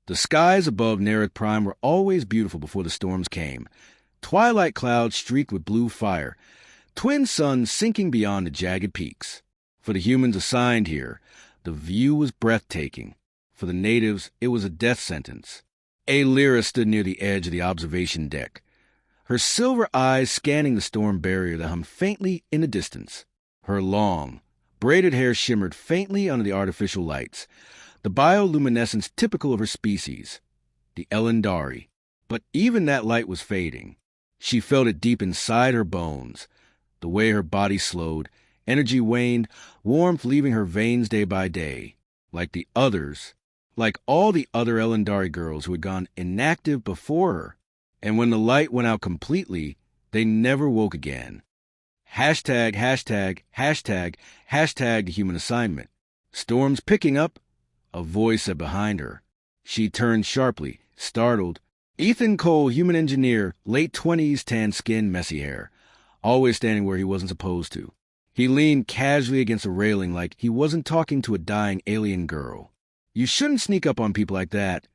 The skies above Neryth Prime were always beautiful before the storms came. Twilight clouds streaked with blue fire, twin suns sinking beyond the jagged peaks. For the humans assigned here, the view was breathtaking. For the natives, it was a death sentence. Aelira stood near the edge of the observation deck, her silver eyes scanning the storm barrier that hummed faintly in the distance. Her long, braided hair shimmered faintly under the artificial lights, the bioluminescence typical of her species, the Elyndari. But even that light was fading. She felt it deep inside her bones. The way her body slowed, energy waned, warmth leaving her veins day by day. Like the others, like all the other Elyndari girls who had gone inactive before her. And when the light went out completely, they never woke again. Hashtag the human assignment. Storm's picking up, a voice said behind her. She turned sharply, startled. Ethan Cole, human engineer, late 20s, tan skin, messy hair, always standing where he wasn't supposed to. He leaned casually against a railing like he wasn't talking to a dying alien girl. You shouldn't sneak up on people like that,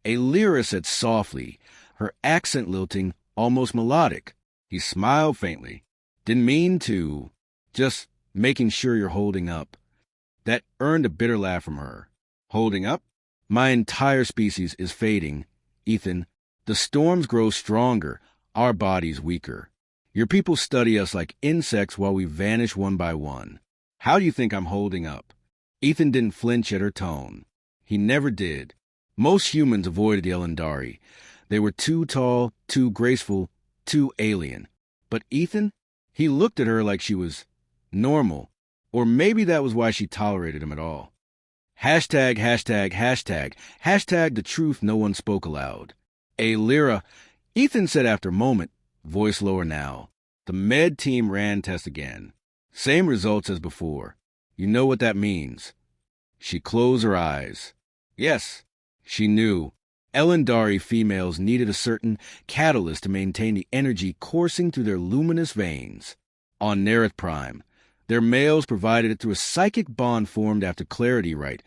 Aelira said softly, her accent lilting, almost melodic. He smiled faintly. Didn't mean to. Just making sure you're holding up. That earned a bitter laugh from her. Holding up? My entire species is fading, Ethan. The storms grow stronger, our bodies weaker. Your people study us like insects while we vanish one by one. How do you think I'm holding up? Ethan didn't flinch at her tone. He never did. Most humans avoided the Elyndari. They were too tall, too graceful, too alien. But Ethan? He looked at her like she was normal. Or maybe that was why she tolerated him at all. Hashtag the truth no one spoke aloud. Aelira, Ethan said after a moment, voice lower now. The med team ran tests again. Same results as before. You know what that means. She closed her eyes. Yes, she knew. Elyndari females needed a certain catalyst to maintain the energy coursing through their luminous veins. On Neryth Prime, their males provided it through a psychic bond formed after clarity rite,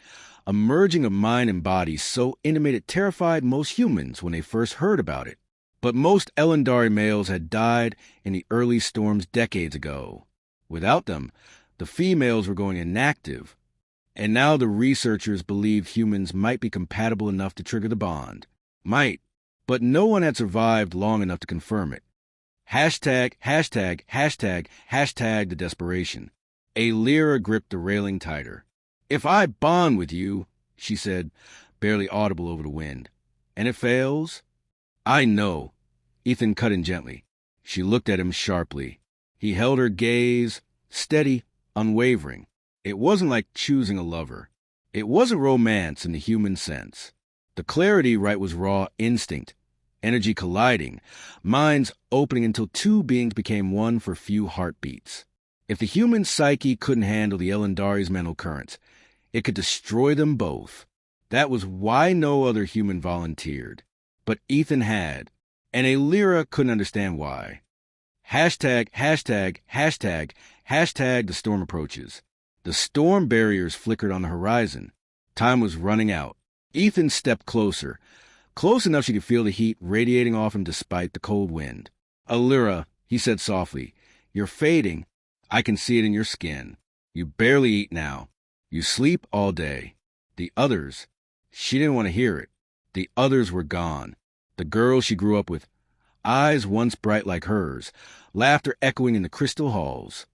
a merging of mind and body so intimate it terrified most humans when they first heard about it. But most Elyndari males had died in the early storms decades ago. Without them, the females were going inactive, and now the researchers believed humans might be compatible enough to trigger the bond. Might, but no one had survived long enough to confirm it. Hashtag the desperation. Aelira gripped the railing tighter. If I bond with you, she said, barely audible over the wind, and it fails? I know. Ethan cut in gently. She looked at him sharply. He held her gaze, steady, unwavering. It wasn't like choosing a lover. It wasn't romance in the human sense. The clarity rite was raw instinct, energy colliding, minds opening until two beings became one for few heartbeats. If the human psyche couldn't handle the Elyndari's mental currents, it could destroy them both. That was why no other human volunteered. But Ethan had, and Aelira couldn't understand why. Hashtag the storm approaches. The storm barriers flickered on the horizon. Time was running out. Ethan stepped closer, close enough she could feel the heat radiating off him despite the cold wind. Aelira, he said softly, you're fading. I can see it in your skin. You barely eat now. You sleep all day. The others, she didn't want to hear it. The others were gone. The girls she grew up with, eyes once bright like hers, laughter echoing in the crystal halls.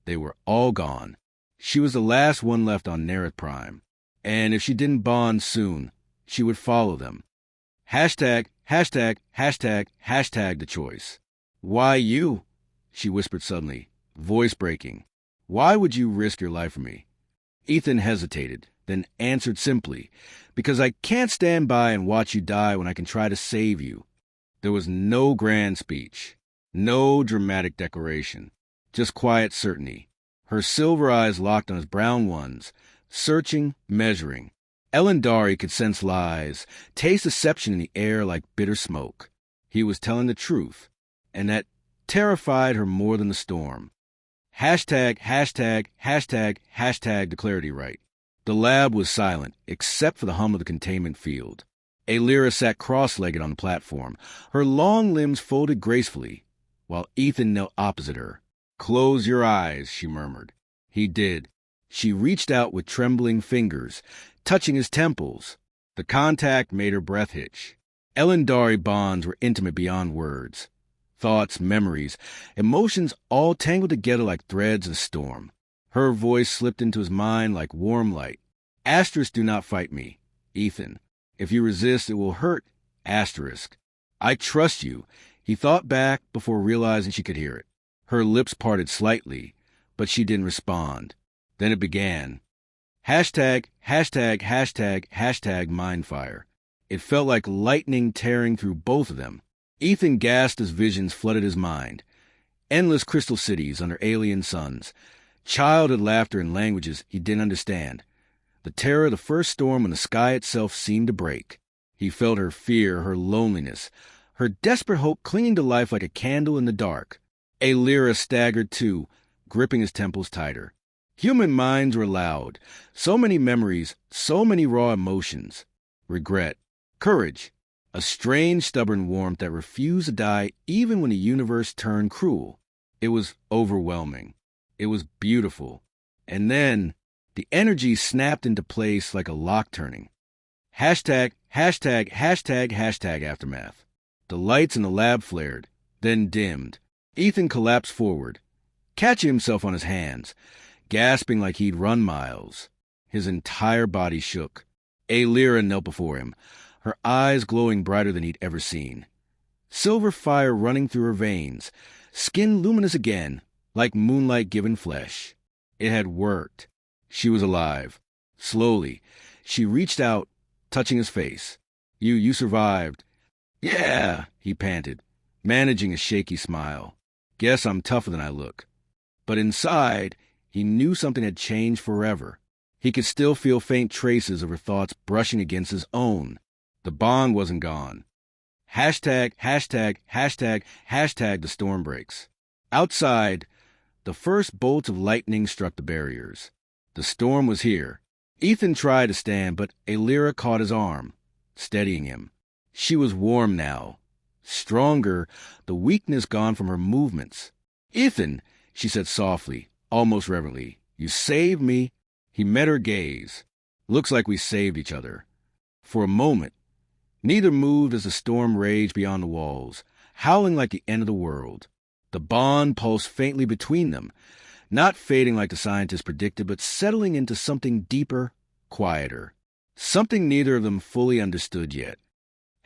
They were all gone. She was the last one left on Neryth Prime. And if she didn't bond soon, she would follow them. Hashtag the choice. Why you? She whispered suddenly, voice breaking. Why would you risk your life for me? Ethan hesitated, then answered simply, because I can't stand by and watch you die when I can try to save you. There was no grand speech, no dramatic declaration, just quiet certainty. Her silver eyes locked on his brown ones, searching, measuring. Elyndari could sense lies, taste deception in the air like bitter smoke. He was telling the truth, and that terrified her more than the storm. Hashtag the clarity rite. The lab was silent, except for the hum of the containment field. Aelira sat cross-legged on the platform, her long limbs folded gracefully, while Ethan knelt opposite her. "Close your eyes," she murmured. He did. She reached out with trembling fingers, touching his temples. The contact made her breath hitch. Elyndari bonds were intimate beyond words. Thoughts, memories, emotions all tangled together like threads of a storm. Her voice slipped into his mind like warm light. "Asterisk, do not fight me. Ethan, if you resist, it will hurt. Asterisk. I trust you." He thought back before realizing she could hear it. Her lips parted slightly, but she didn't respond. Then it began. Hashtag, hashtag, hashtag, hashtag mindfire. It felt like lightning tearing through both of them. Ethan gasped as visions flooded his mind. Endless crystal cities under alien suns. Childhood laughter in languages he didn't understand. The terror of the first storm when the sky itself seemed to break. He felt her fear, her loneliness, her desperate hope clinging to life like a candle in the dark. Aelira staggered too, gripping his temples tighter. Human minds were loud. So many memories, so many raw emotions. Regret, courage, a strange, stubborn warmth that refused to die even when the universe turned cruel. It was overwhelming. It was beautiful. And then the energy snapped into place like a lock turning. Hashtag, hashtag, hashtag, hashtag aftermath. The lights in the lab flared, then dimmed. Ethan collapsed forward, catching himself on his hands, gasping like he'd run miles. His entire body shook. Aelira knelt before him, her eyes glowing brighter than he'd ever seen. Silver fire running through her veins, skin luminous again, like moonlight given flesh. It had worked. She was alive. Slowly, she reached out, touching his face. You survived." "Yeah," he panted, managing a shaky smile. "Guess I'm tougher than I look." But inside, he knew something had changed forever. He could still feel faint traces of her thoughts brushing against his own. The bond wasn't gone. Hashtag, hashtag, hashtag, hashtag the storm breaks. Outside, the first bolts of lightning struck the barriers. The storm was here. Ethan tried to stand, but Aelira caught his arm, steadying him. She was warm now, stronger, the weakness gone from her movements. "Ethan," she said softly, almost reverently, "you saved me." He met her gaze. "Looks like we saved each other." For a moment, neither moved as the storm raged beyond the walls, howling like the end of the world. The bond pulsed faintly between them, not fading like the scientists predicted, but settling into something deeper, quieter. Something neither of them fully understood yet.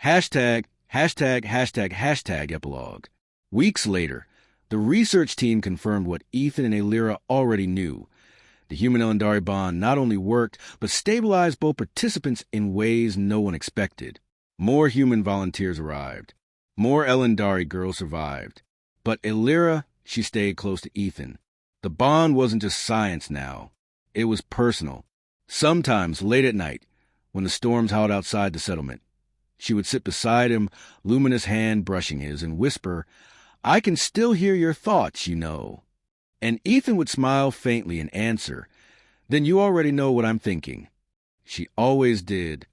Hashtag, hashtag, hashtag, hashtag epilogue. Weeks later, the research team confirmed what Ethan and Aelira already knew. The human Elyndari bond not only worked, but stabilized both participants in ways no one expected. More human volunteers arrived. More Elyndari girls survived. But Aelira, she stayed close to Ethan. The bond wasn't just science now. It was personal. Sometimes, late at night, when the storms howled outside the settlement, she would sit beside him, luminous hand brushing his, and whisper, "I can still hear your thoughts, you know." And Ethan would smile faintly and answer, "Then you already know what I'm thinking." She always did.